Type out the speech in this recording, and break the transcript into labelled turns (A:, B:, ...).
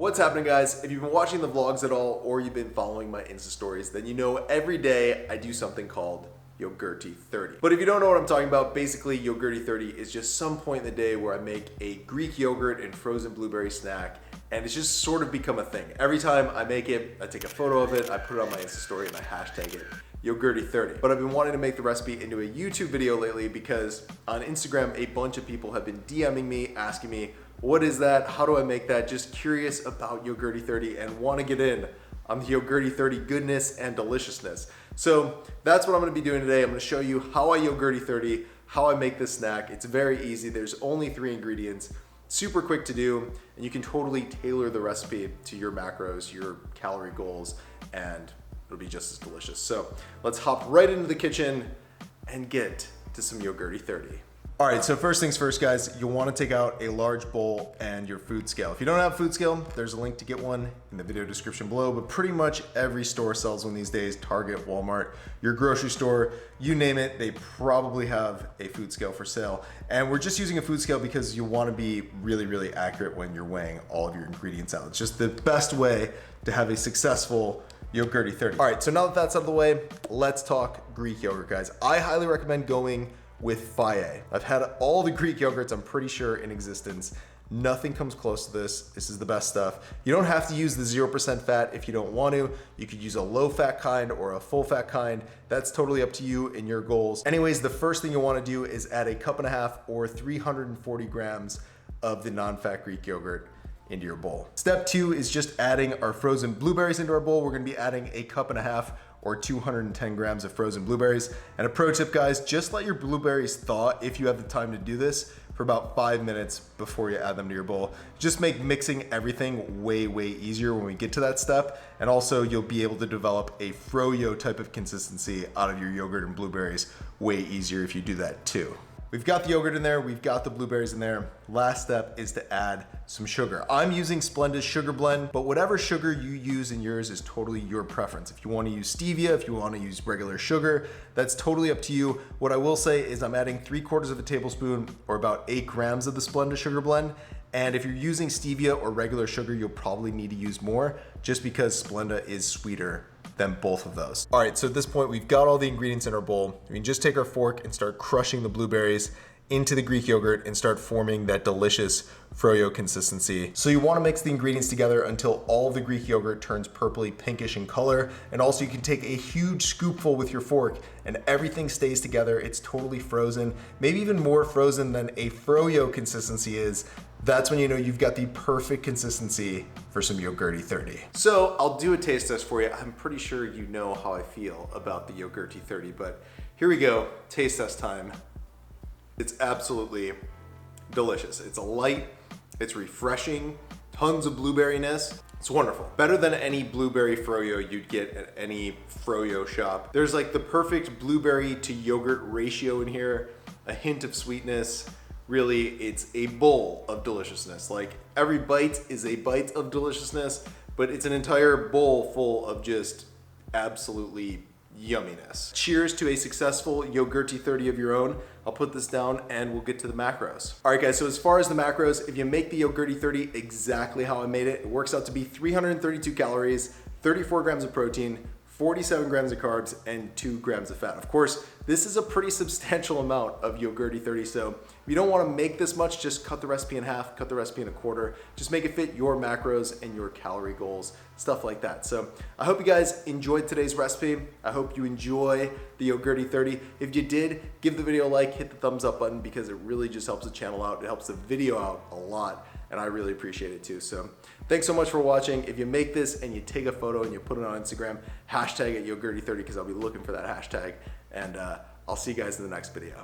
A: What's happening, guys? If you've been watching the vlogs at all or you've been following my Insta stories, then you know every day I do something called YOGURTTI 30. But if you don't know what I'm talking about, basically YOGURTTI 30 is just some point in the day where I make a Greek yogurt and frozen blueberry snack, and it's just sort of become a thing. Every time I make it, I take a photo of it, I put it on my Insta story, and I hashtag it YOGURTTI 30. But I've been wanting to make the recipe into a YouTube video lately because on Instagram, a bunch of people have been DMing me, asking me, what is that? How do I make that? Just curious about YOGURTTI 30 and want to get in on the YOGURTTI 30 goodness and deliciousness. So that's what I'm going to be doing today. I'm going to show you how I YOGURTTI 30, how I make this snack. It's very easy. There's only 3 ingredients, super quick to do, and you can totally tailor the recipe to your macros, your calorie goals, and it'll be just as delicious. So let's hop right into the kitchen and get to some YOGURTTI 30. All right, so first things first, guys, you'll want to take out a large bowl and your food scale. If you don't have a food scale, there's a link to get one in the video description below, but pretty much every store sells one these days. Target, Walmart, your grocery store, you name it, they probably have a food scale for sale. And we're just using a food scale because you want to be really, really accurate when you're weighing all of your ingredients out. It's just the best way to have a successful YOGURTTI 30. All right, so now that that's out of the way, let's talk Greek yogurt, guys. I highly recommend going with Faye. I've had all the Greek yogurts, I'm pretty sure, in existence. Nothing comes close to this. This is the best stuff. You don't have to use the 0% fat if you don't want to. You could use a low fat kind or a full fat kind. That's totally up to you and your goals. Anyways, the first thing you want to do is add a 1.5 cups or 340 grams of the non-fat Greek yogurt into your bowl. Step 2 is just adding our frozen blueberries into our bowl. We're gonna be adding a 1.5 cups or 210 grams of frozen blueberries. And a pro tip, guys, just let your blueberries thaw if you have the time to do this for about 5 minutes before you add them to your bowl. Just make mixing everything way, way easier when we get to that step. And also you'll be able to develop a froyo type of consistency out of your yogurt and blueberries way easier if you do that too. We've got the yogurt in there, we've got the blueberries in there. Last step is to add some sugar. I'm using Splenda's sugar blend, but whatever sugar you use in yours is totally your preference. If you want to use stevia, if you want to use regular sugar, that's totally up to you. What I will say is I'm adding 3/4 tablespoon or about 8 grams of the Splenda sugar blend. And if you're using stevia or regular sugar, you'll probably need to use more just because Splenda is sweeter than both of those. All right, so at this point, we've got all the ingredients in our bowl. We can just take our fork and start crushing the blueberries into the Greek yogurt and start forming that delicious froyo consistency. So you wanna mix the ingredients together until all the Greek yogurt turns purpley pinkish in color. And also you can take a huge scoopful with your fork and everything stays together. It's totally frozen, maybe even more frozen than a froyo consistency is. That's when you know you've got the perfect consistency for some YOGURTTI 30. So I'll do a taste test for you. I'm pretty sure you know how I feel about the YOGURTTI 30, but here we go, taste test time. It's absolutely delicious. It's light, it's refreshing, tons of blueberryness. It's wonderful. Better than any blueberry froyo you'd get at any froyo shop. There's like the perfect blueberry to yogurt ratio in here, a hint of sweetness. Really, it's a bowl of deliciousness. Like every bite is a bite of deliciousness, but it's an entire bowl full of just absolutely yumminess. Cheers to a successful YOGURTTI 30 of your own. I'll put this down and we'll get to the macros. All right, guys, so as far as the macros, if you make the YOGURTTI 30 exactly how I made it, it works out to be 332 calories, 34 grams of protein, 47 grams of carbs, and 2 grams of fat. Of course, this is a pretty substantial amount of YOGURTTI 30, so if you don't want to make this much, just cut the recipe in half, cut the recipe in a quarter, just make it fit your macros and your calorie goals, stuff like that. So I hope you guys enjoyed today's recipe. I hope you enjoy the YOGURTTI 30. If you did, give the video a like, hit the thumbs up button because it really just helps the channel out. It helps the video out a lot, and I really appreciate it too. So thanks so much for watching. If you make this and you take a photo and you put it on Instagram, hashtag it YOGURTTI 30 because I'll be looking for that hashtag. And I'll see you guys in the next video.